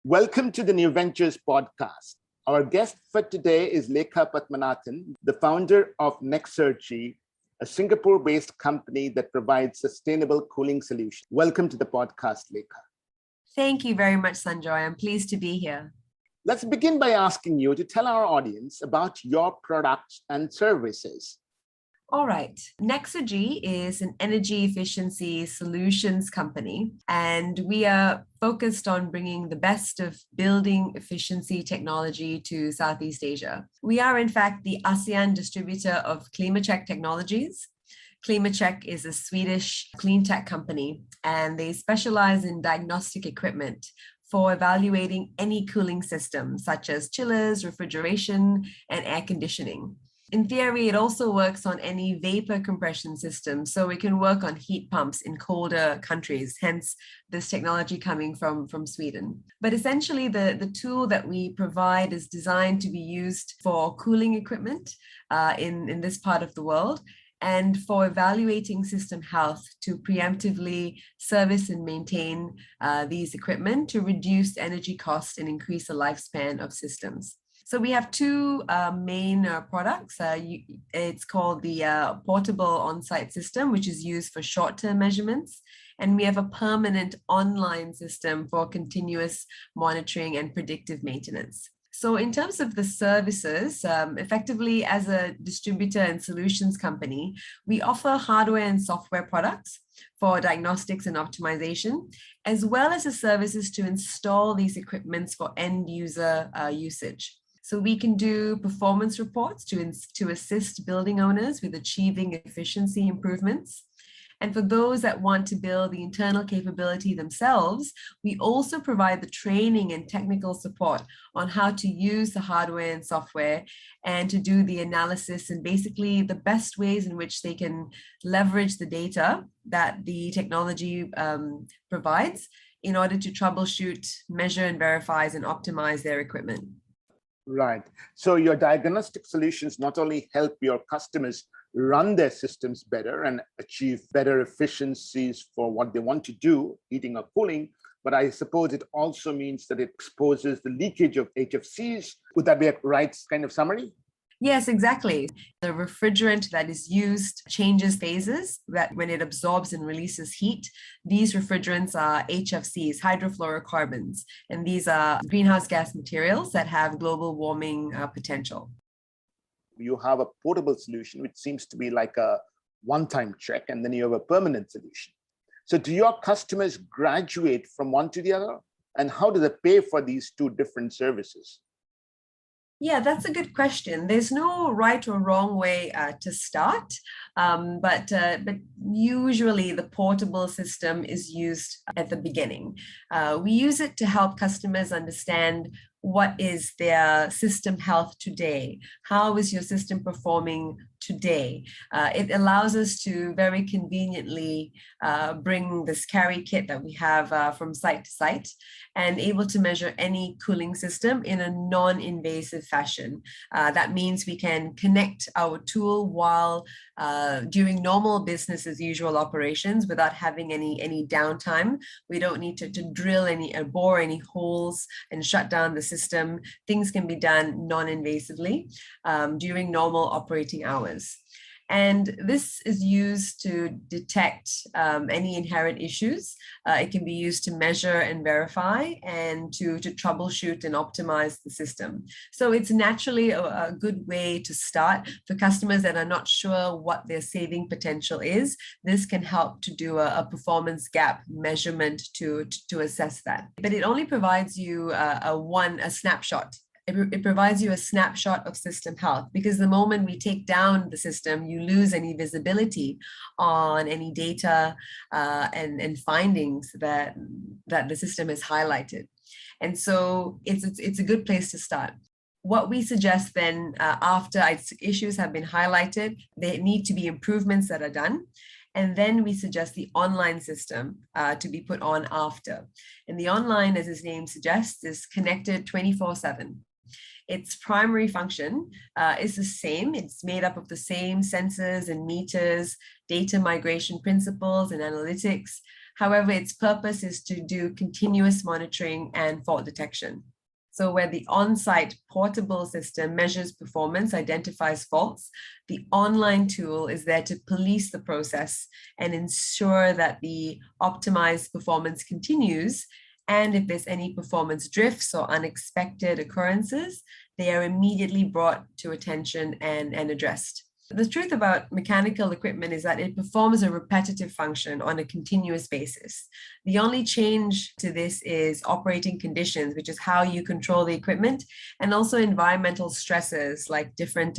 Welcome to the New Ventures podcast. Our guest for today is Lekha Patmanathan, the founder of Nexergy, a Singapore-based company that provides sustainable cooling solutions. Welcome to the podcast, Lekha. Thank you very much, Sanjoy. I'm pleased to be here. Let's begin by asking you to tell our audience about your products and services. All right. Nexergy is an energy efficiency solutions company, and we are focused on bringing the best of building efficiency technology to Southeast Asia. We are, in fact, the ASEAN distributor of Klimacheck Technologies. Klimacheck is a Swedish clean tech company, and they specialize in diagnostic equipment for evaluating any cooling system, such as chillers, refrigeration, and air conditioning. In theory, it also works on any vapor compression system, so it can work on heat pumps in colder countries, hence this technology coming from Sweden. But essentially, the tool that we provide is designed to be used for cooling equipment in this part of the world, and for evaluating system health to preemptively service and maintain these equipment to reduce energy costs and increase the lifespan of systems. So we have two main products. It's called the portable on-site system, which is used for short-term measurements. And we have a permanent online system for continuous monitoring and predictive maintenance. So in terms of the services, effectively as a distributor and solutions company, we offer hardware and software products for diagnostics and optimization, as well as the services to install these equipments for end user usage. So we can do performance reports to assist building owners with achieving efficiency improvements. And for those that want to build the internal capability themselves, we also provide the training and technical support on how to use the hardware and software and to do the analysis and basically the best ways in which they can leverage the data that the technology provides in order to troubleshoot, measure and verify and optimize their equipment. Right. So your diagnostic solutions not only help your customers run their systems better and achieve better efficiencies for what they want to do, heating or cooling, but I suppose it also means that it exposes the leakage of HFCs. Would that be a right kind of summary? Yes, exactly. The refrigerant that is used changes phases that when it absorbs and releases heat. These refrigerants are HFCs, hydrofluorocarbons, and these are greenhouse gas materials that have global warming potential. You have a portable solution, which seems to be like a one-time check, and then you have a permanent solution. So do your customers graduate from one to the other? And how do they pay for these two different services? Yeah, that's a good question. There's no right or wrong way to start, but usually the portable system is used at the beginning. We use it to help customers understand what is their system health today? How is your system performing today? It allows us to very conveniently bring this carry kit that we have from site to site and able to measure any cooling system in a non-invasive fashion. That means we can connect our tool while doing normal business as usual operations without having any downtime. We don't need to drill bore any holes and shut down the system. Things can be done non-invasively during normal operating hours. And this is used to detect any inherent issues. It can be used to measure and verify and to troubleshoot and optimize the system. So it's naturally a good way to start for customers that are not sure what their saving potential is. This can help to do a performance gap measurement to assess that. But it only provides you a snapshot. It provides you a snapshot of system health, because the moment we take down the system, you lose any visibility on any data and findings that the system has highlighted. And so it's a good place to start. What we suggest then, after issues have been highlighted, there need to be improvements that are done. And then we suggest the online system to be put on after. And the online, as its name suggests, is connected 24/7. Its primary function is the same. It's made up of the same sensors and meters, data migration principles and analytics. However, its purpose is to do continuous monitoring and fault detection. So where the on-site portable system measures performance, identifies faults, the online tool is there to police the process and ensure that the optimized performance continues. And if there's any performance drifts or unexpected occurrences, they are immediately brought to attention and addressed. The truth about mechanical equipment is that it performs a repetitive function on a continuous basis. The only change to this is operating conditions, which is how you control the equipment, and also environmental stresses like different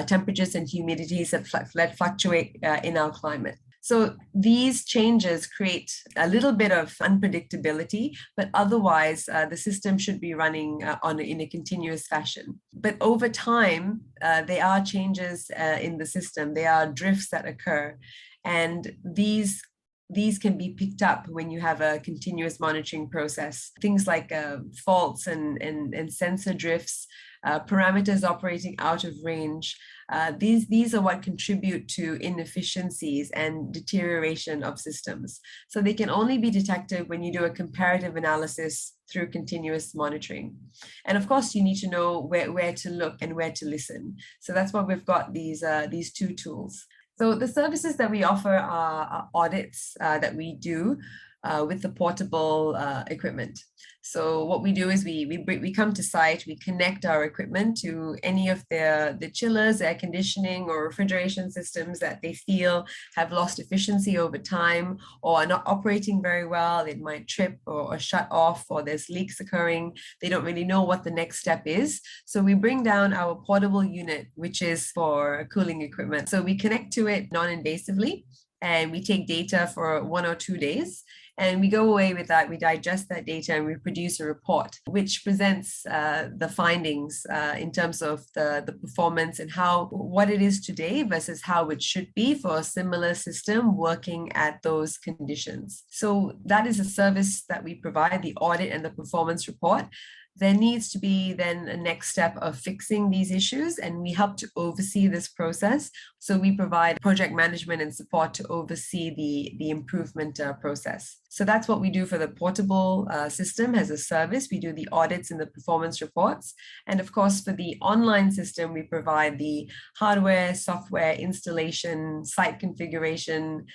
temperatures and humidities that fluctuate in our climate. So these changes create a little bit of unpredictability, but otherwise the system should be running in a continuous fashion. But over time, there are changes in the system. There are drifts that occur, and these can be picked up when you have a continuous monitoring process. Things like faults and sensor drifts, parameters operating out of range. These are what contribute to inefficiencies and deterioration of systems. So they can only be detected when you do a comparative analysis through continuous monitoring. And of course, you need to know where to look and where to listen. So that's why we've got these two tools. So the services that we offer are audits that we do with the portable equipment. So what we do is we come to site, we connect our equipment to any of the chillers, air conditioning, or refrigeration systems that they feel have lost efficiency over time or are not operating very well. It might trip or shut off, or there's leaks occurring. They don't really know what the next step is. So we bring down our portable unit, which is for cooling equipment. So we connect to it non-invasively, and we take data for 1 or 2 days. And we go away with that, we digest that data, and we produce a report which presents the findings in terms of the performance and what it is today versus how it should be for a similar system working at those conditions. So that is a service that we provide, the audit and the performance report. There needs to be then a next step of fixing these issues, and we help to oversee this process. So we provide project management and support to oversee the improvement process. So that's what we do for the portable system as a service. We do the audits and the performance reports. And of course, for the online system, we provide the hardware, software installation, site configuration,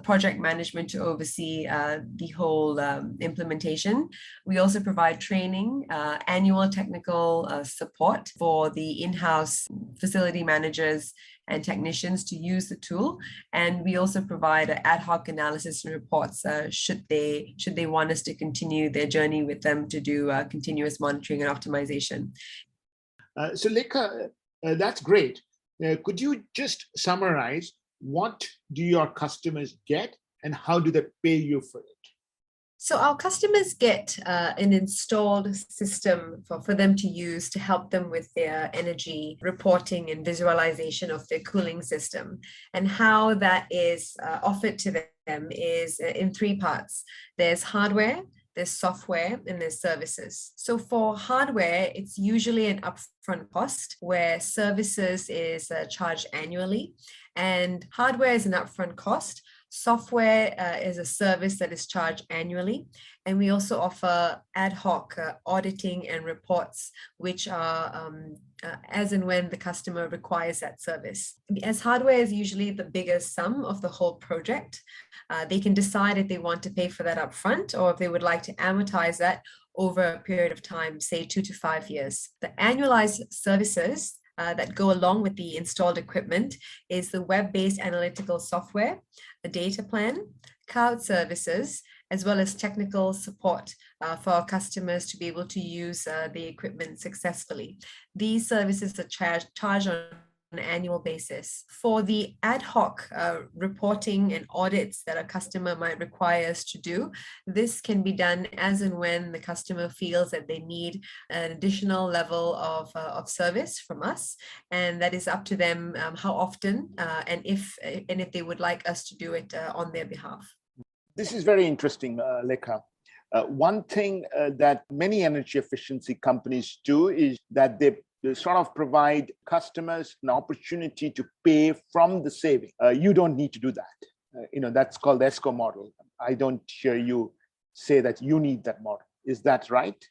project management to oversee the whole implementation. We also provide training, annual technical support for the in-house facility managers and technicians to use the tool. And we also provide ad hoc analysis and reports should they want us to continue their journey with them to do continuous monitoring and optimization. So Lekha, that's great. Could you just summarize, what do your customers get and how do they pay you for it? So our customers get an installed system for them to use to help them with their energy reporting and visualization of their cooling system. And how that is offered to them is in 3 parts. There's hardware, there's software, and there's services. So for hardware, it's usually an upfront cost, where services is charged annually, and hardware is an upfront cost. Software is a service that is charged annually. And we also offer ad hoc auditing and reports, which are as and when the customer requires that service. As hardware is usually the biggest sum of the whole project, they can decide if they want to pay for that upfront or if they would like to amortize that over a period of time, say 2 to 5 years. The annualized services that go along with the installed equipment is the web-based analytical software, a data plan, cloud services, as well as technical support for our customers to be able to use the equipment successfully. These services are charged on an annual basis. For the ad hoc reporting and audits that a customer might require us to do, this can be done as and when the customer feels that they need an additional level of service from us, and that is up to them how often and if they would like us to do it on their behalf. This is very interesting, Lekha. One thing that many energy efficiency companies do is that they sort of provide customers an opportunity to pay from the saving. You don't need to do that. That's called the ESCO model. I don't hear you say that you need that model. Is that right?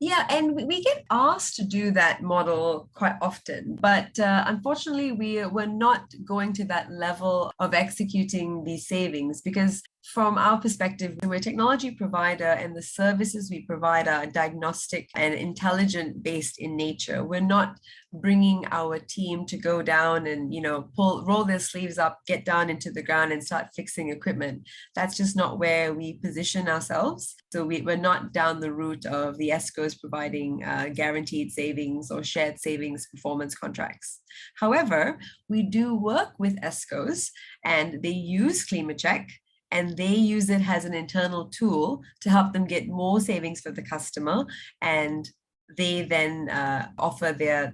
Yeah, and we get asked to do that model quite often, but unfortunately, we're not going to that level of executing these savings because from our perspective, we're a technology provider and the services we provide are diagnostic and intelligent based in nature. We're not bringing our team to go down and, roll their sleeves up, get down into the ground and start fixing equipment. That's just not where we position ourselves. So we're not down the route of the ESCOs providing guaranteed savings or shared savings performance contracts. However, we do work with ESCOs and they use ClimaCheck and they use it as an internal tool to help them get more savings for the customer. And they then offer their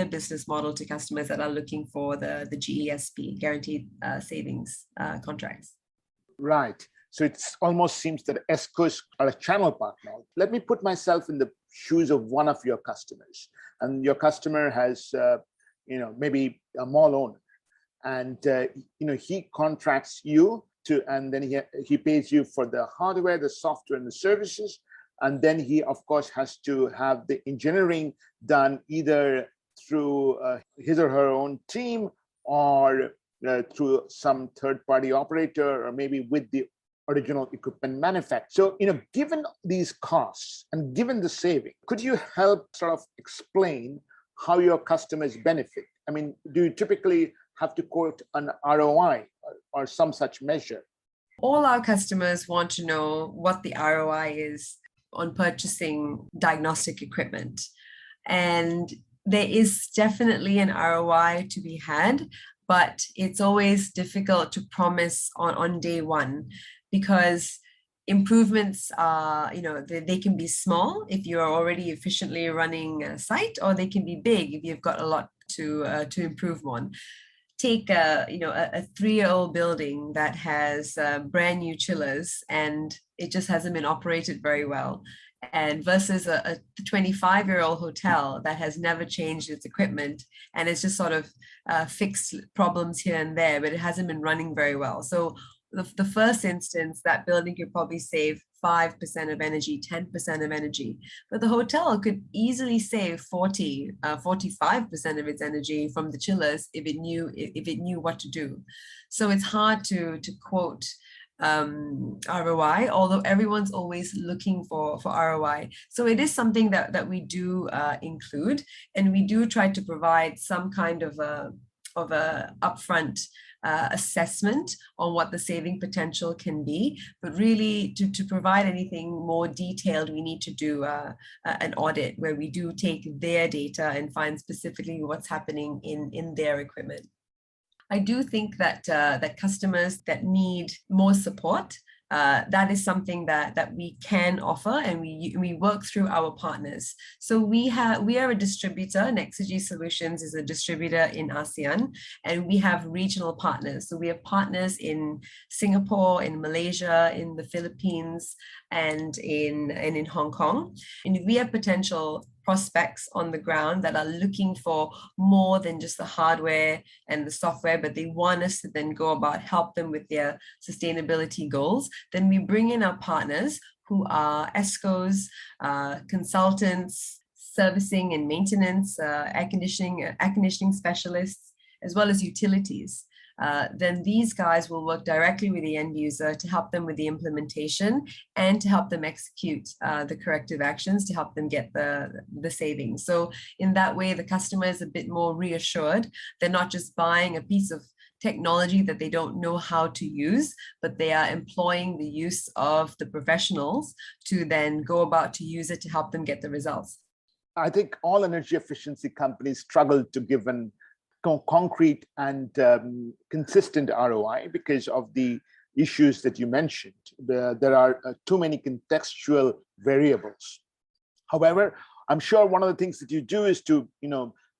business model to customers that are looking for the GESP, guaranteed savings contracts. Right. So it almost seems that ESCOs are a channel partner. Let me put myself in the shoes of one of your customers. And your customer has, maybe a mall owner. And, he contracts you and then he pays you for the hardware, the software, and the services. And then he, of course, has to have the engineering done either through his or her own team or through some third-party operator or maybe with the original equipment manufacturer. So, given these costs and given the saving, could you help sort of explain how your customers benefit? I mean, do you typically have to quote an ROI or some such measure? All our customers want to know what the ROI is on purchasing diagnostic equipment. And there is definitely an ROI to be had, but it's always difficult to promise on day one because improvements are, they can be small if you're already efficiently running a site, or they can be big if you've got a lot to improve on. Take a 3-year-old building that has brand new chillers and it just hasn't been operated very well, and versus a 25-year-old hotel that has never changed its equipment and it's just sort of fixed problems here and there, but it hasn't been running very well. So the first instance, that building could probably save 5% of energy, 10% of energy, but the hotel could easily save 45% of its energy from the chillers if it knew what to do. So it's hard to quote ROI, although everyone's always looking for ROI. So it is something that we do include, and we do try to provide some kind of a upfront assessment on what the saving potential can be, but really to provide anything more detailed, we need to do an audit where we do take their data and find specifically what's happening in their equipment. I do think that that customers that need more support, that is something that we can offer, and we work through our partners. So we are a distributor. Nexergy Solutions is a distributor in ASEAN, and we have regional partners. So we have partners in Singapore, in Malaysia, in the Philippines, and in Hong Kong. And we have potential prospects on the ground that are looking for more than just the hardware and the software, but they want us to then go about help them with their sustainability goals. Then we bring in our partners who are ESCOs, consultants, servicing and maintenance, air conditioning specialists, as well as utilities. Then these guys will work directly with the end user to help them with the implementation and to help them execute the corrective actions to help them get the savings. So in that way, the customer is a bit more reassured. They're not just buying a piece of technology that they don't know how to use, but they are employing the use of the professionals to then go about to use it to help them get the results. I think all energy efficiency companies struggle to give an concrete and consistent ROI because of the issues that you mentioned. There are too many contextual variables. However, I'm sure one of the things that you do is to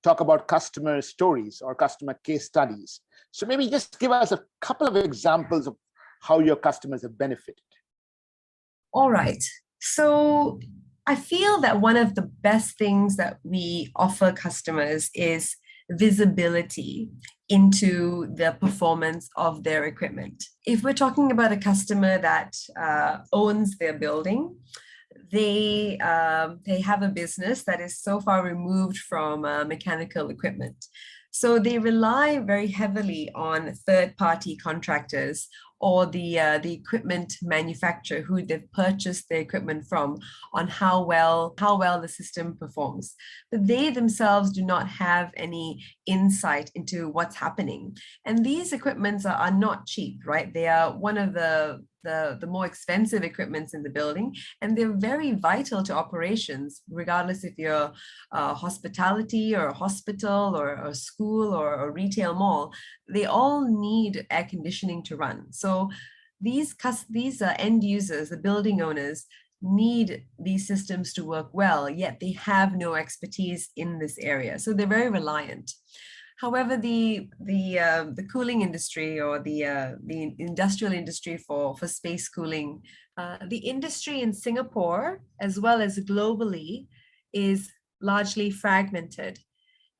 talk about customer stories or customer case studies. So maybe just give us a couple of examples of how your customers have benefited. All right. So I feel that one of the best things that we offer customers is visibility into the performance of their equipment. If we're talking about a customer that owns their building, they have a business that is so far removed from mechanical equipment. So they rely very heavily on third-party contractors or the equipment manufacturer who they've purchased their equipment from on how well the system performs. But they themselves do not have any insight into what's happening. And these equipments are not cheap, right? They are one of the more expensive equipments in the building, and they're very vital to operations, regardless if you're hospitality or a hospital or a school or a retail mall. They all need air conditioning to run. So these end users, the building owners, need these systems to work well, yet they have no expertise in this area. So they're very reliant. However, the cooling industry or the industrial industry for space cooling, the industry in Singapore as well as globally is largely fragmented,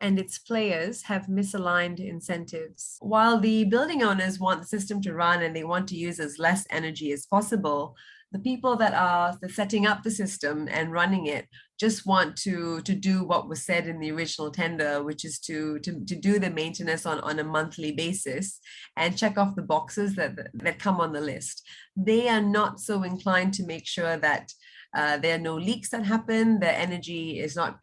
and its players have misaligned incentives. While the building owners want the system to run and they want to use as less energy as possible, the people that are setting up the system and running it just want to do what was said in the original tender, which is to do the maintenance on a monthly basis and check off the boxes that come on the list. They are not so inclined to make sure that there are no leaks that happen, the energy is not,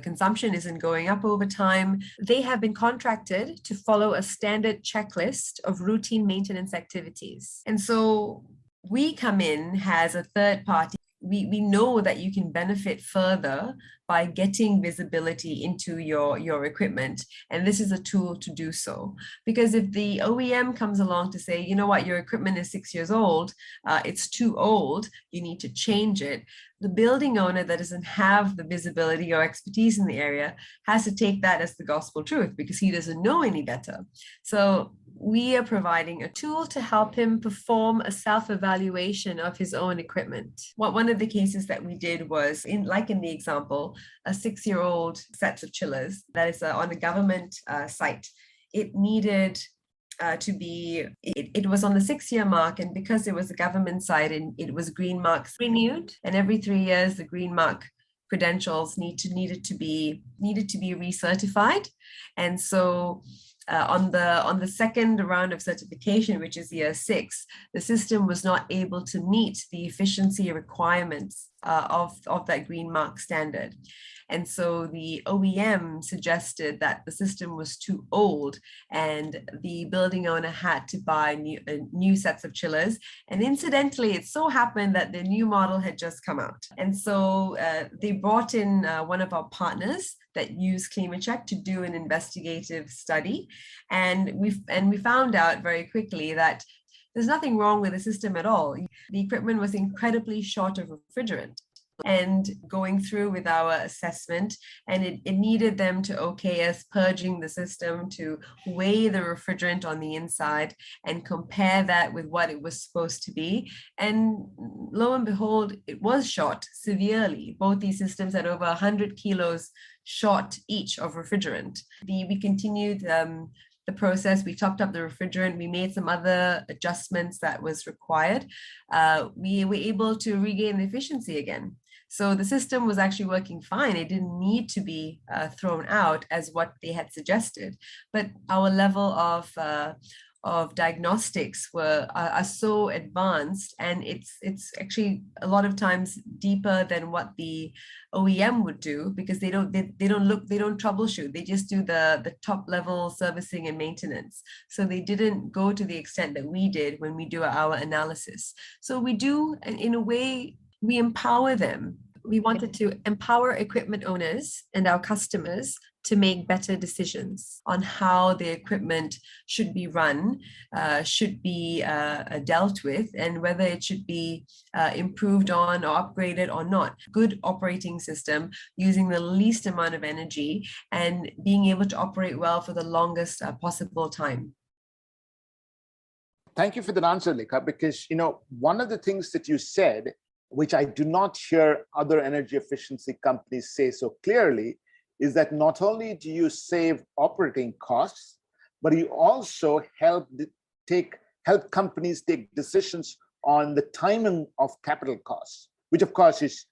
consumption isn't going up over time. They have been contracted to follow a standard checklist of routine maintenance activities. And so we come in as a third party. We know that you can benefit further by getting visibility into your equipment. And this is a tool to do so. Because if the OEM comes along to say, you know what, your equipment is 6 years old, it's too old, you need to change it, the building owner that doesn't have the visibility or expertise in the area has to take that as the gospel truth because he doesn't know any better. So we are providing a tool to help him perform a self-evaluation of his own equipment. One of the cases that we did was, like in the example, a 6-year-old set of chillers that is on a government site. It needed to be, it was on the 6-year mark, and because it was a government site and it was green marks renewed, and every 3 years the green mark credentials needed to be recertified. And so on the second round of certification, which is year 6, the system was not able to meet the efficiency requirements of that green mark standard. And so the OEM suggested that the system was too old and the building owner had to buy new sets of chillers. And incidentally, it so happened that the new model had just come out. And so they brought in one of our partners that use ClimaCheck to do an investigative study. And we found out very quickly that there's nothing wrong with the system at all. The equipment was incredibly short of refrigerant. And going through with our assessment, and it needed them to okay us purging the system to weigh the refrigerant on the inside and compare that with what it was supposed to be. And lo and behold, it was short severely. Both these systems had over 100 kilos short each of refrigerant. We continued the process. We topped up the refrigerant. We made some other adjustments that was required. We were able to regain the efficiency again. So the system was actually working fine. It didn't need to be thrown out as what they had suggested. But our level of diagnostics are so advanced, and it's actually a lot of times deeper than what the OEM would do, because they don't troubleshoot. They just do the top level servicing and maintenance. So they didn't go to the extent that we did when we do our analysis. So we do, in a way, we empower them. We wanted to empower equipment owners and our customers to make better decisions on how the equipment should be run, should be dealt with, and whether it should be improved on or upgraded or not. Good operating system using the least amount of energy and being able to operate well for the longest possible time. Thank you for that answer, Lekha, because one of the things that you said, which I do not hear other energy efficiency companies say so clearly, is that not only do you save operating costs, but you also help companies take decisions on the timing of capital costs, which of course is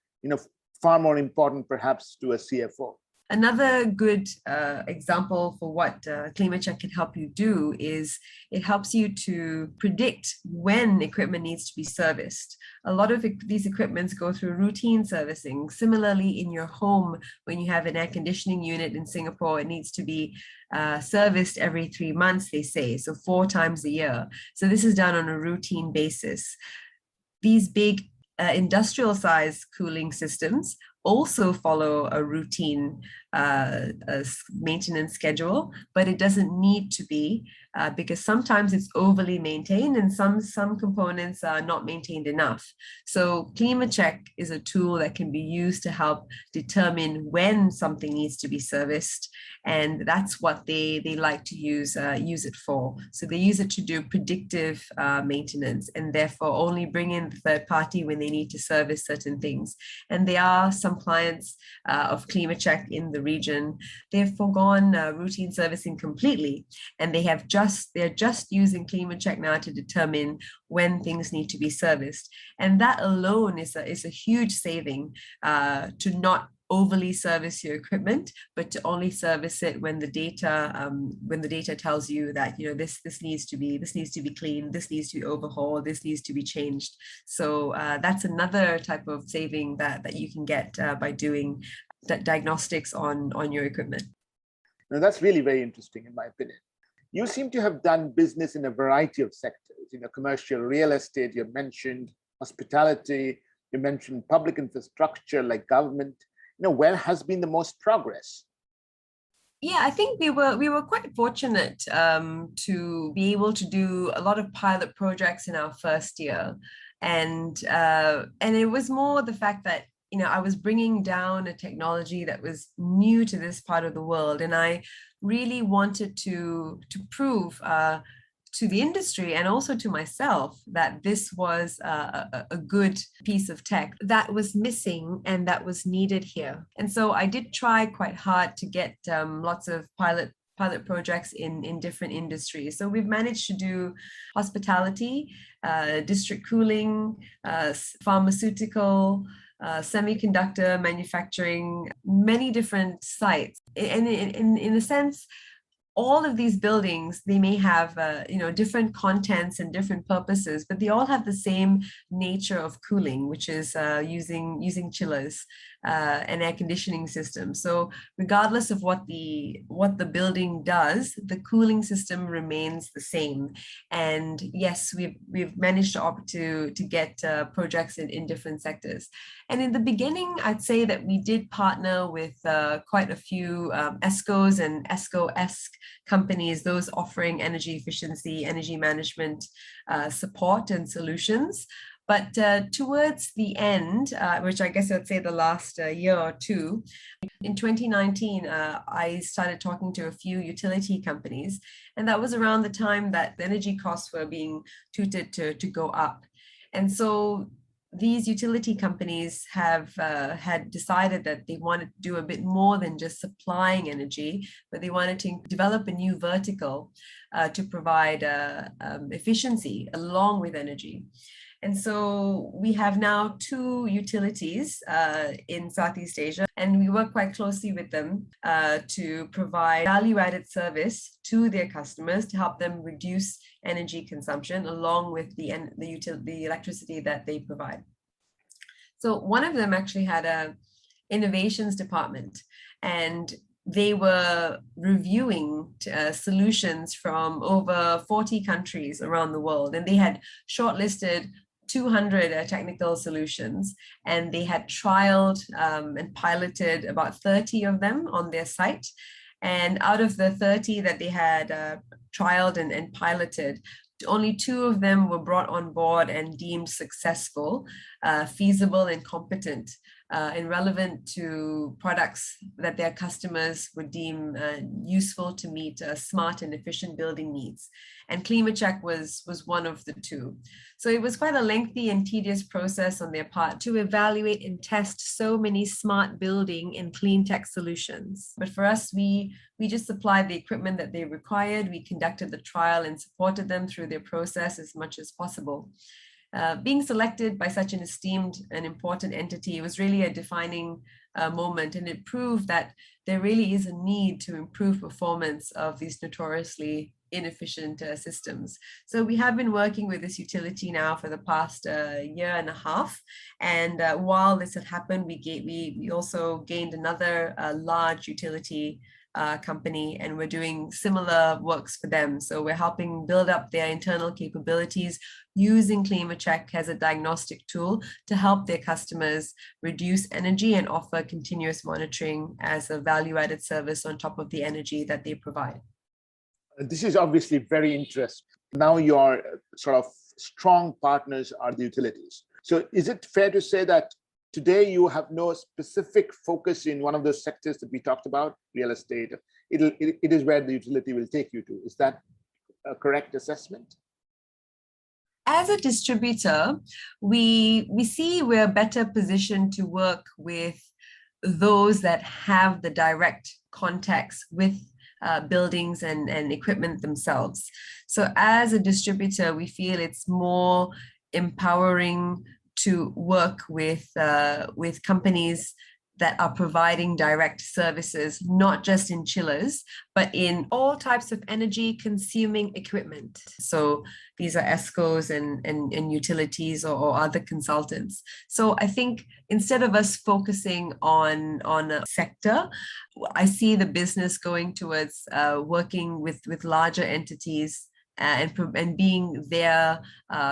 far more important perhaps to a CFO. Another good example for what ClimaCheck can help you do is it helps you to predict when equipment needs to be serviced. A lot of these equipments go through routine servicing. Similarly, in your home, when you have an air conditioning unit in Singapore, it needs to be serviced every 3 months, they say, so 4 times a year. So this is done on a routine basis. These big industrial size cooling systems also follow a routine maintenance schedule, but it doesn't need to be because sometimes it's overly maintained and some components are not maintained enough. So ClimaCheck is a tool that can be used to help determine when something needs to be serviced, and that's what they like to use it for. So they use it to do predictive maintenance, and therefore only bring in the third party when they need to service certain things. And there are some clients of ClimaCheck in the region. They've foregone routine servicing completely, and they're just using ClimaCheck now to determine when things need to be serviced. And that alone is a huge saving to not overly service your equipment, but to only service it when the data tells you that this needs to be cleaned, this needs to be overhauled, this needs to be changed. So that's another type of saving that you can get by doing diagnostics on your equipment. Now that's really very interesting in my opinion. You seem to have done business in a variety of sectors, commercial real estate, you mentioned hospitality, you mentioned public infrastructure like government. Where has been the most progress? Yeah, I think we were quite fortunate to be able to do a lot of pilot projects in our first year, and it was more the fact that I was bringing down a technology that was new to this part of the world, and I really wanted to prove to the industry and also to myself that this was a good piece of tech that was missing and that was needed here. And so I did try quite hard to get lots of pilot projects in different industries. So we've managed to do hospitality, district cooling, pharmaceutical, semiconductor manufacturing, many different sites. And in a sense, all of these buildings, they may have different contents and different purposes, but they all have the same nature of cooling, which is using chillers and air conditioning systems. So regardless of what the building does, the cooling system remains the same. And yes, we've managed to get projects in different sectors. And in the beginning, I'd say that we did partner with quite a few ESCOs and ESCO-esque companies, those offering energy efficiency, energy management support and solutions. But towards the end, which I guess I'd say the last year or two, in 2019, I started talking to a few utility companies, and that was around the time that the energy costs were being touted to go up. And so these utility companies have had decided that they wanted to do a bit more than just supplying energy, but they wanted to develop a new vertical to provide efficiency along with energy. And so we have now 2 utilities in Southeast Asia, and we work quite closely with them to provide value-added service to their customers to help them reduce energy consumption along with the electricity that they provide. So one of them actually had an innovations department, and they were reviewing solutions from over 40 countries around the world, and they had shortlisted 200 technical solutions, and they had trialed and piloted about 30 of them on their site. And out of the 30 that they had trialed and piloted, only 2 of them were brought on board and deemed successful, feasible, and competent and relevant to products that their customers would deem useful to meet smart and efficient building needs. And ClimaCheck was one of the two. So it was quite a lengthy and tedious process on their part to evaluate and test so many smart building and clean tech solutions. But for us, we just supplied the equipment that they required. We conducted the trial and supported them through their process as much as possible. Being selected by such an esteemed and important entity was really a defining moment, and it proved that there really is a need to improve performance of these notoriously inefficient systems. So we have been working with this utility now for the past year and a half, and while this had happened, we also gained another large utility company, and we're doing similar works for them. So we're helping build up their internal capabilities using ClimaCheck as a diagnostic tool to help their customers reduce energy and offer continuous monitoring as a value-added service on top of the energy that they provide. This is obviously very interesting. Now your sort of strong partners are the utilities. So is it fair to say that today you have no specific focus in one of those sectors that we talked about, real estate? It is where the utility will take you to. Is that a correct assessment? As a distributor, we see we're better positioned to work with those that have the direct contacts with buildings and equipment themselves. So as a distributor, we feel it's more empowering to work with companies that are providing direct services, not just in chillers, but in all types of energy consuming equipment. So these are ESCOs and utilities or other consultants. So I think instead of us focusing on a sector, I see the business going towards working with larger entities and being their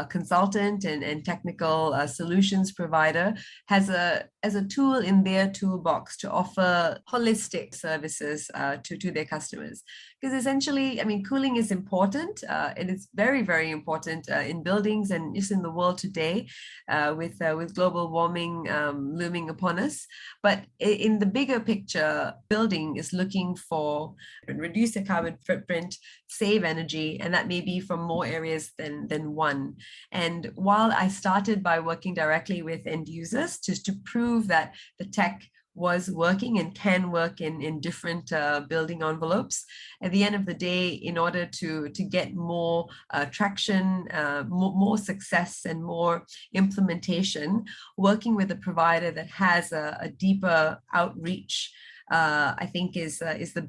consultant and technical solutions provider as a tool in their toolbox to offer holistic services to their customers. Because essentially, I mean, cooling is important, and it's very, very important in buildings and just in the world today with global warming looming upon us. But in the bigger picture, building is looking for reduce their carbon footprint, save energy, and that may be from more areas than one. And while I started by working directly with end users just to prove that the tech was working and can work in different building envelopes, at the end of the day, in order to get more traction, more success and more implementation, working with a provider that has a deeper outreach, I think is the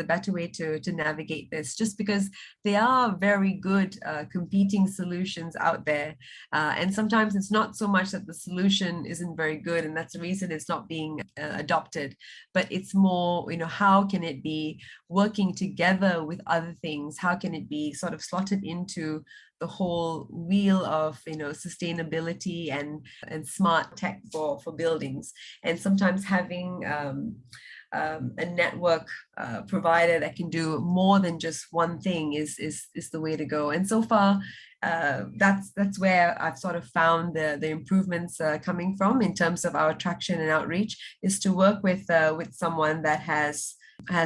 better way to navigate this, just because there are very good competing solutions out there, and sometimes it's not so much that the solution isn't very good and that's the reason it's not being adopted, but it's more, how can it be working together with other things? How can it be sort of slotted into the whole wheel of sustainability and smart tech for buildings? And sometimes having a network provider that can do more than just one thing is the way to go. And so far, that's where I've sort of found the improvements coming from in terms of our traction and outreach, is to work with someone that has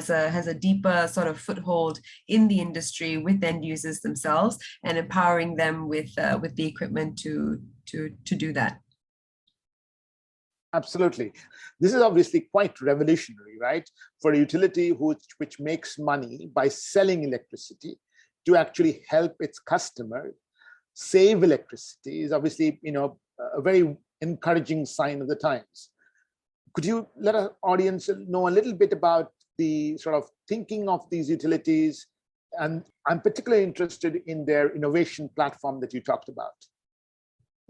a deeper sort of foothold in the industry with end users themselves and empowering them with the equipment to do that. Absolutely. This is obviously quite revolutionary, right? For a utility which makes money by selling electricity to actually help its customer save electricity is obviously, a very encouraging sign of the times. Could you let our audience know a little bit about the sort of thinking of these utilities? And I'm particularly interested in their innovation platform that you talked about.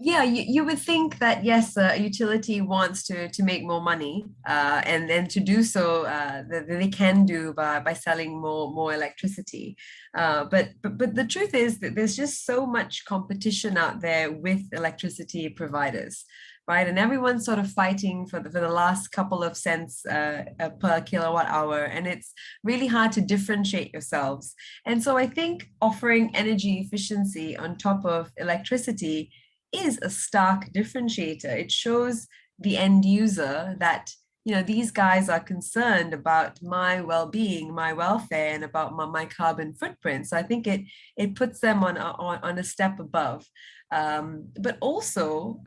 Yeah, you would think that, yes, a utility wants to make more money, and then to do so, they can do by selling more electricity. But the truth is that there's just so much competition out there with electricity providers, right? And everyone's sort of fighting for the last couple of cents per kilowatt hour, and it's really hard to differentiate yourselves. And so I think offering energy efficiency on top of electricity is a stark differentiator. It shows the end user that these guys are concerned about my well-being, my welfare, and about my carbon footprint. So I think it puts them on a step above. But also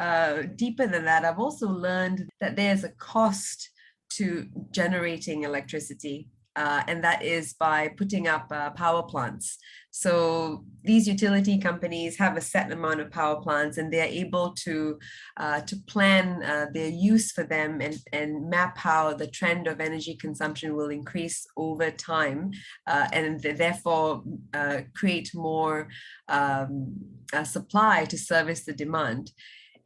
deeper than that, I've also learned that there's a cost to generating electricity. And that is by putting up power plants. So these utility companies have a set amount of power plants, and they're able to plan their use for them and map how the trend of energy consumption will increase over time, and therefore create more supply to service the demand.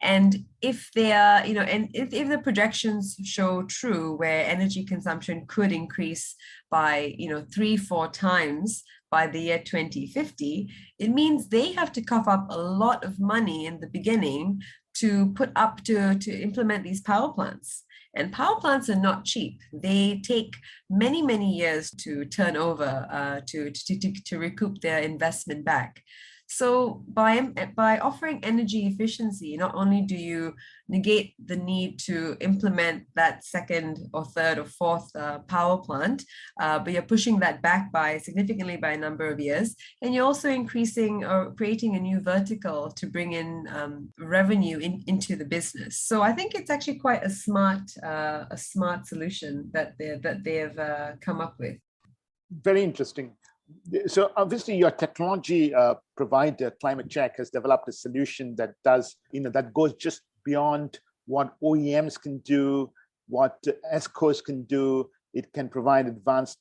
And if they are, and if the projections show true, where energy consumption could increase by, 3-4 times by the year 2050, it means they have to cough up a lot of money in the beginning to put up to implement these power plants. And power plants are not cheap. They take many, many years to turn over, to recoup their investment back. So by offering energy efficiency, not only do you negate the need to implement that second or third or fourth power plant, but you're pushing that back significantly by a number of years, and you're also increasing or creating a new vertical to bring in revenue into the business. So I think it's actually quite a smart solution that they have come up with. Very interesting. So obviously your technology provider, Climate Check, has developed a solution that does, that goes just beyond what OEMs can do, what ESCOs can do. It can provide advanced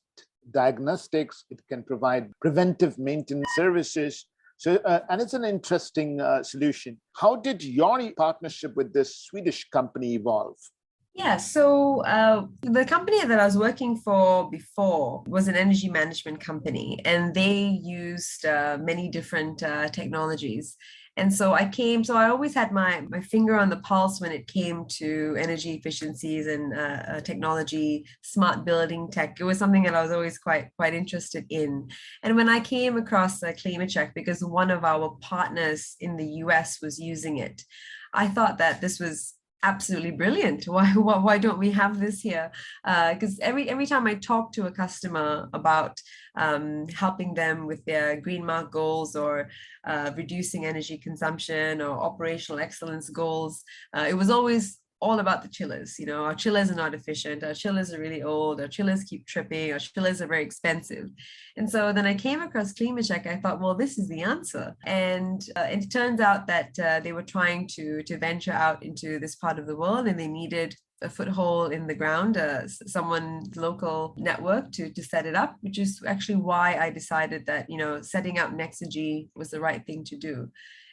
diagnostics. It can provide preventive maintenance services. So, and it's an interesting solution. How did your partnership with this Swedish company evolve? Yeah, so the company that I was working for before was an energy management company, and they used many different technologies. And so I always had my finger on the pulse when it came to energy efficiencies and technology, smart building tech. It was something that I was always quite interested in. And when I came across Climate Check, because one of our partners in the US was using it, I thought that this was absolutely brilliant. Why don't we have this here? Because every time I talk to a customer about helping them with their green mark goals or reducing energy consumption or operational excellence goals, it was always all about the chillers. Our chillers are not efficient, our chillers are really old, our chillers keep tripping, our chillers are very expensive. And so then I came across Climate Check. I thought, well, this is the answer. And it turns out that they were trying to venture out into this part of the world, and they needed a foothold in the ground, someone's local network to set it up, which is actually why I decided that, setting up Nexergy was the right thing to do.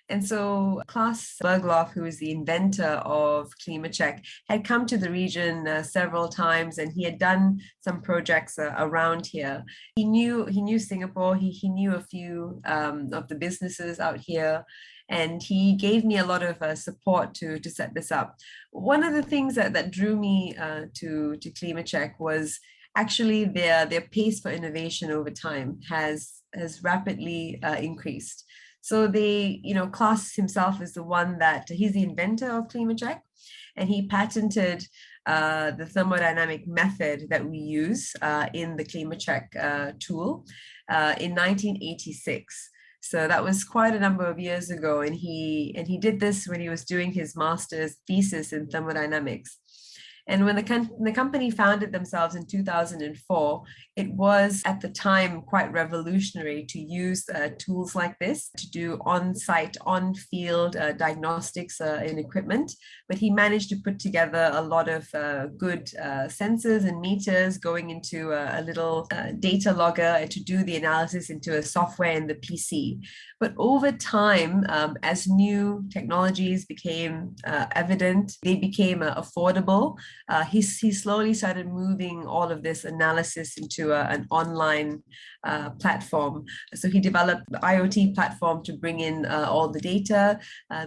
And so Klaus Bergloff, who is the inventor of Climate Check, had come to the region several times, and he had done some projects around here. He knew Singapore. He knew a few of the businesses out here, and he gave me a lot of support to set this up. One of the things that drew me to Climate Check was actually their pace for innovation over time has rapidly increased. So Klaus himself is the one he's the inventor of Climate Check, and he patented the thermodynamic method that we use in the Climate Check tool in 1986. So that was quite a number of years ago, and he did this when he was doing his master's thesis in thermodynamics. And when the company founded themselves in 2004, it was at the time quite revolutionary to use tools like this to do on-site, on-field diagnostics in equipment. But he managed to put together a lot of good sensors and meters going into a little data logger to do the analysis into a software in the PC. But over time, as new technologies became evident, they became affordable. he slowly started moving all of this analysis into an online platform. So he developed the IoT platform to bring in all the data,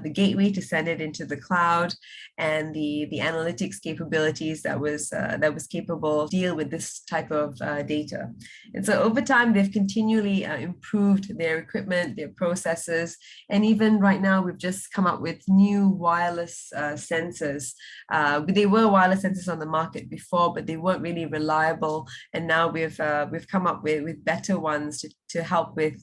the gateway to send it into the cloud, and the analytics capabilities that was capable to deal with this type of data. And so over time, they've continually improved their equipment, their processes, and even right now, we've just come up with new wireless sensors. They were wireless sensors on the market before, but they weren't really reliable. And now we've come up with better ones to help with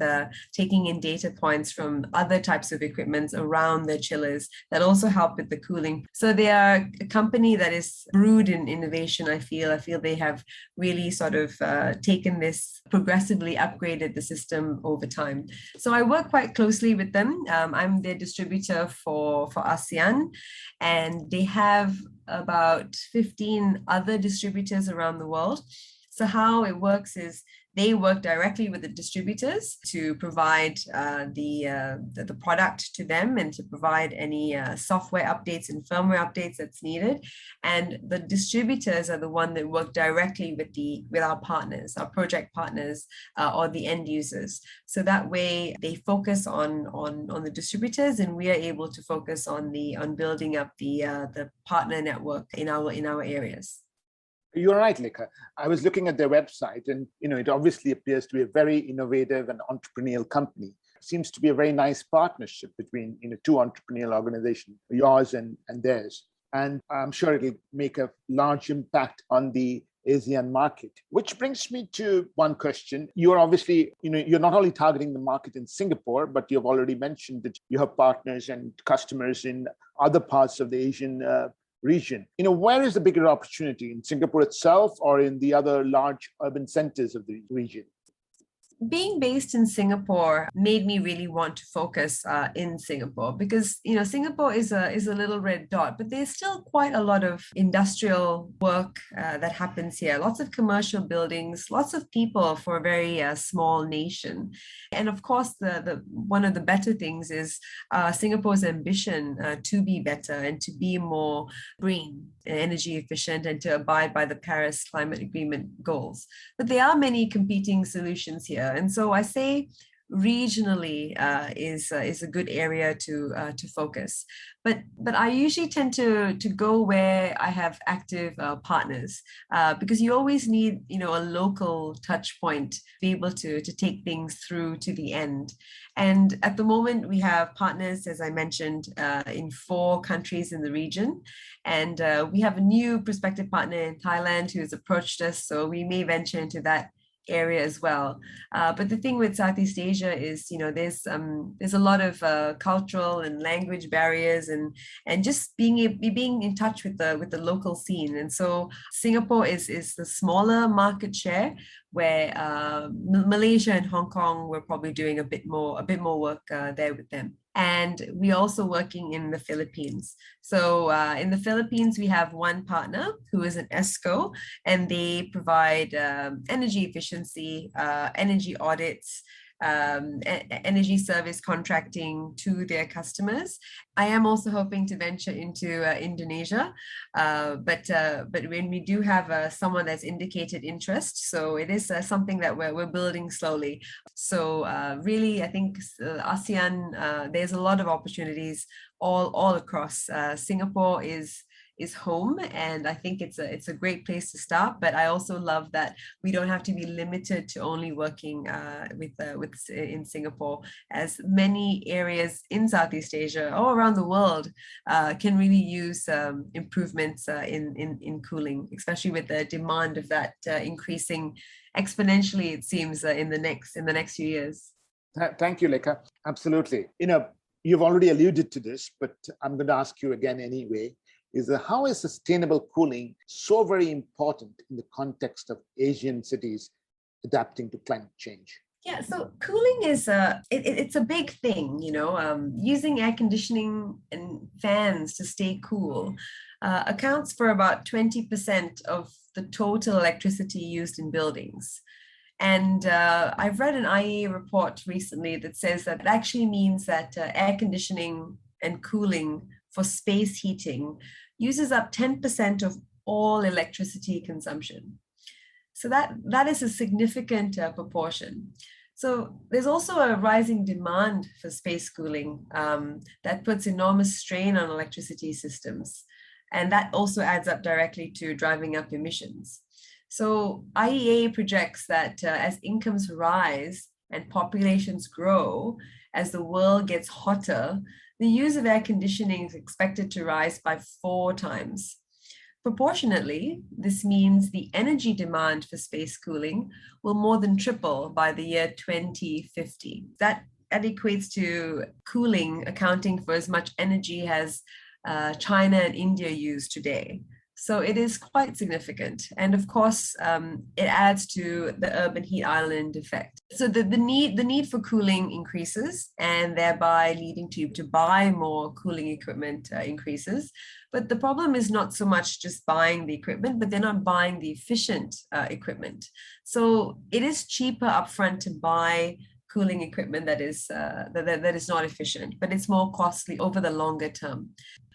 taking in data points from other types of equipments around the chillers that also help with the cooling. So they are a company that is brewed in innovation. I feel they have really sort of taken this, progressively upgraded the system over time. So I work quite closely with them. I'm their distributor for ASEAN, and they have about 15 other distributors around the world. So how it works is they work directly with the distributors to provide the product to them and to provide any software updates and firmware updates that's needed. And the distributors are the one that work directly with our partners, our project partners, or the end users. So that way they focus on the distributors, and we are able to focus on building up the partner network in our areas. You're right, Lekha. I was looking at their website, and it obviously appears to be a very innovative and entrepreneurial company. Seems to be a very nice partnership between two entrepreneurial organizations, yours and theirs. And I'm sure it'll make a large impact on the ASEAN market. Which brings me to one question. You're obviously, you're not only targeting the market in Singapore, but you've already mentioned that you have partners and customers in other parts of the Asian region. Where is the bigger opportunity, in Singapore itself or in the other large urban centers of the region? Being based in Singapore made me really want to focus in Singapore, because Singapore is a little red dot, but there's still quite a lot of industrial work that happens here. Lots of commercial buildings, lots of people for a very small nation. And of course, the one of the better things is Singapore's ambition to be better and to be more green, energy efficient, and to abide by the Paris Climate Agreement goals. But there are many competing solutions here. And so I say regionally is a good area to focus. But I usually tend to go where I have active partners, because you always need a local touch point to be able to take things through to the end. And at the moment, we have partners, as I mentioned, in 4 countries in the region. And we have a new prospective partner in Thailand who has approached us, so we may venture into that area as well. But the thing with Southeast Asia is, there's a lot of cultural and language barriers, and just being in touch with the local scene. And so Singapore is the smaller market share, where Malaysia and Hong Kong, we're probably doing a bit more work there with them. And we're also working in the Philippines. So in the Philippines, we have one partner who is an ESCO, and they provide energy efficiency, energy audits, energy service contracting to their customers. I am also hoping to venture into Indonesia, but when we do have someone that's indicated interest, so it is something that we're building slowly. So really, I think ASEAN, there's a lot of opportunities all across. Singapore is home, and I think it's a great place to start. But I also love that we don't have to be limited to only working in Singapore, as many areas in Southeast Asia or around the world can really use improvements in cooling, especially with the demand of that increasing exponentially, it seems, in the next few years. Thank you, Lekha. Absolutely. You've already alluded to this, but I'm going to ask you again anyway. How is sustainable cooling so very important in the context of Asian cities adapting to climate change? Yeah, so cooling is it's a big thing, using air conditioning and fans to stay cool accounts for about 20% of the total electricity used in buildings. And I've read an IEA report recently that says that it actually means that air conditioning and cooling for space heating uses up 10% of all electricity consumption. So that is a significant proportion. So there's also a rising demand for space cooling that puts enormous strain on electricity systems. And that also adds up directly to driving up emissions. So IEA projects that as incomes rise and populations grow, as the world gets hotter, the use of air conditioning is expected to rise by 4 times. Proportionately, this means the energy demand for space cooling will more than triple by the year 2050. That equates to cooling accounting for as much energy as China and India use today. So it is quite significant. And of course, it adds to the urban heat island effect. So the need for cooling increases, and thereby leading to buy more cooling equipment increases. But the problem is not so much just buying the equipment, but they're not buying the efficient equipment. So it is cheaper upfront to buy cooling equipment that is not efficient, but it's more costly over the longer term.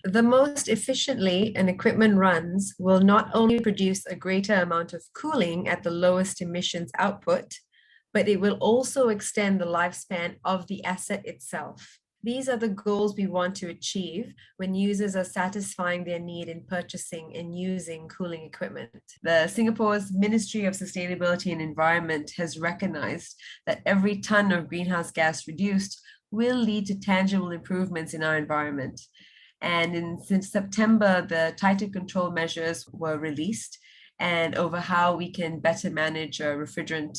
The most efficiently an equipment runs will not only produce a greater amount of cooling at the lowest emissions output, but it will also extend the lifespan of the asset itself. These are the goals we want to achieve when users are satisfying their need in purchasing and using cooling equipment. The Singapore's Ministry of Sustainability and Environment has recognized that every ton of greenhouse gas reduced will lead to tangible improvements in our environment. And since September, the tighter control measures were released and over how we can better manage refrigerant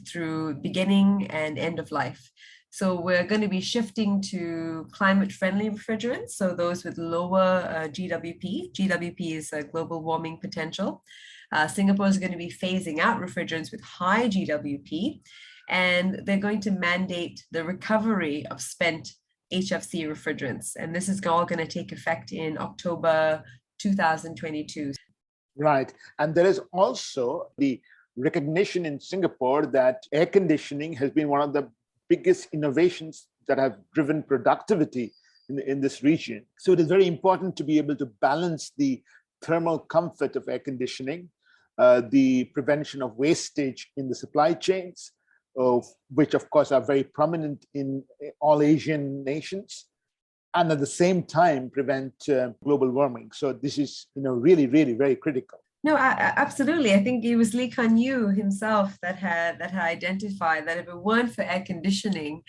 through beginning and end of life. So we're going to be shifting to climate-friendly refrigerants, so those with lower GWP. GWP is a global warming potential. Singapore is going to be phasing out refrigerants with high GWP, and they're going to mandate the recovery of spent HFC refrigerants. And this is all going to take effect in October 2022. Right. And there is also the recognition in Singapore that air conditioning has been one of the biggest innovations that have driven productivity in this region. So it is very important to be able to balance the thermal comfort of air conditioning, the prevention of wastage in the supply chains, which of course are very prominent in all Asian nations, and at the same time prevent global warming. So this is, really, really very critical. No, absolutely. I think it was Lekha himself that had identified that if it weren't for air conditioning,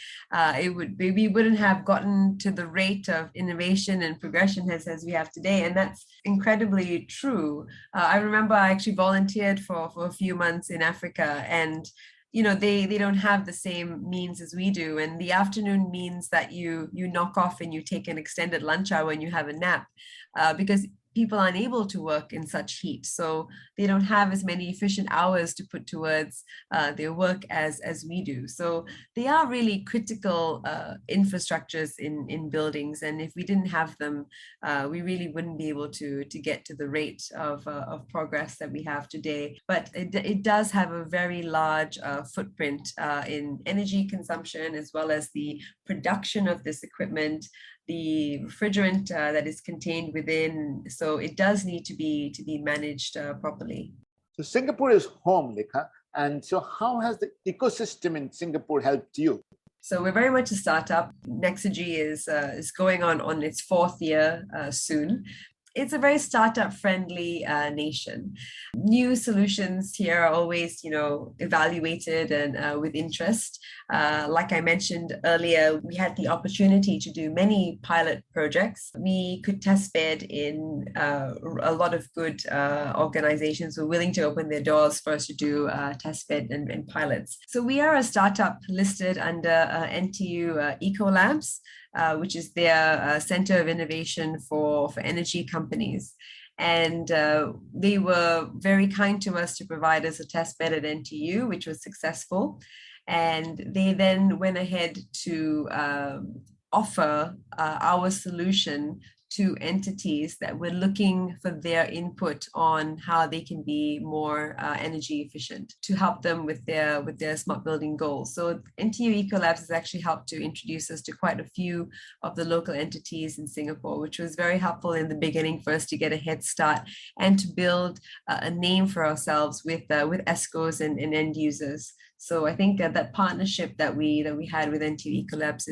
we wouldn't have gotten to the rate of innovation and progression as we have today, and that's incredibly true. I remember I actually volunteered for a few months in Africa, and they don't have the same means as we do, and the afternoon means that you knock off and you take an extended lunch hour and you have a nap because people aren't able to work in such heat. So they don't have as many efficient hours to put towards their work as we do. So they are really critical infrastructures in buildings. And if we didn't have them, we really wouldn't be able to get to the rate of progress that we have today. But it does have a very large footprint in energy consumption, as well as the production of this equipment, the refrigerant that is contained within. So it does need to be managed properly. So Singapore is home, Lekha. And so how has the ecosystem in Singapore helped you? So we're very much a startup. Nexergy is going on its 4th year soon. It's a very startup-friendly nation. New solutions here are always, evaluated and with interest. Like I mentioned earlier, we had the opportunity to do many pilot projects. We could test bed in a lot of good organizations who are willing to open their doors for us to do test bed and pilots. So we are a startup listed under NTU Ecolabs, which is their center of innovation for energy companies. And they were very kind to us to provide us a test bed at NTU, which was successful. And they then went ahead to offer our solution to entities that were looking for their input on how they can be more energy efficient to help them with their smart building goals. So NTU Ecolabs has actually helped to introduce us to quite a few of the local entities in Singapore, which was very helpful in the beginning for us to get a head start and to build a name for ourselves with ESCOs and end users. So I think that partnership that we had with NTU Ecolabs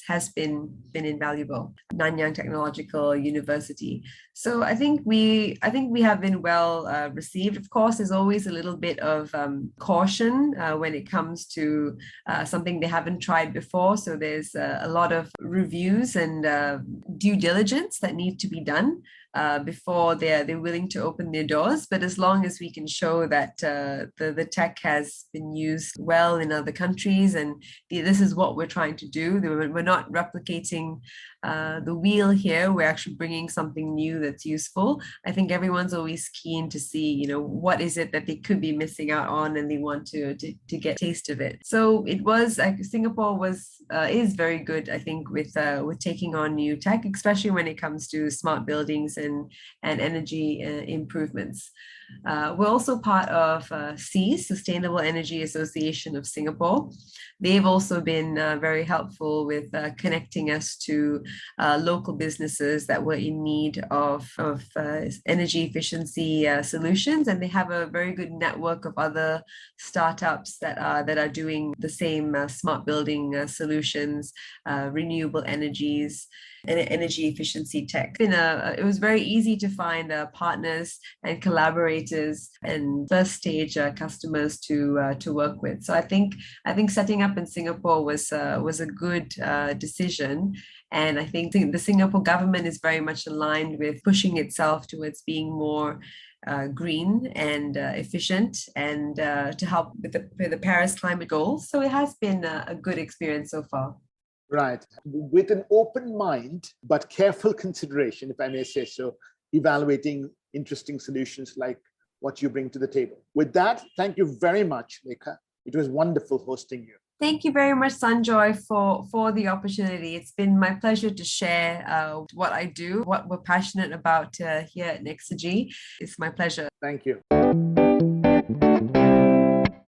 has been invaluable. Nanyang Technological University. So I think we have been well received. Of course, there's always a little bit of caution when it comes to something they haven't tried before. So there's a lot of reviews and due diligence that need to be done before they're willing to open their doors. But as long as we can show that the tech has been used well in other countries, and this is what we're trying to do. We're not replicating the wheel here. We're actually bringing something new that's useful. I think everyone's always keen to see, what is it that they could be missing out on, and they want to get a taste of it. So it was Singapore is very good, I think, with taking on new tech, especially when it comes to smart buildings and energy improvements. We're also part of SEAS, Sustainable Energy Association of Singapore. They've also been very helpful with connecting us to local businesses that were in need of energy efficiency solutions, and they have a very good network of other startups that are doing the same smart building solutions, renewable energies, and energy efficiency tech. It was very easy to find partners and collaborators and first stage customers to work with. So I think setting up in Singapore was a good decision. And I think the Singapore government is very much aligned with pushing itself towards being more green and efficient, and to help with the Paris climate goals. So it has been a good experience so far. Right. With an open mind, but careful consideration, if I may say so, evaluating interesting solutions like what you bring to the table. With that, thank you very much, Lekha. It was wonderful hosting you. Thank you very much, Sanjoy, for the opportunity. It's been my pleasure to share what I do, what we're passionate about here at Nexergy. It's my pleasure. Thank you.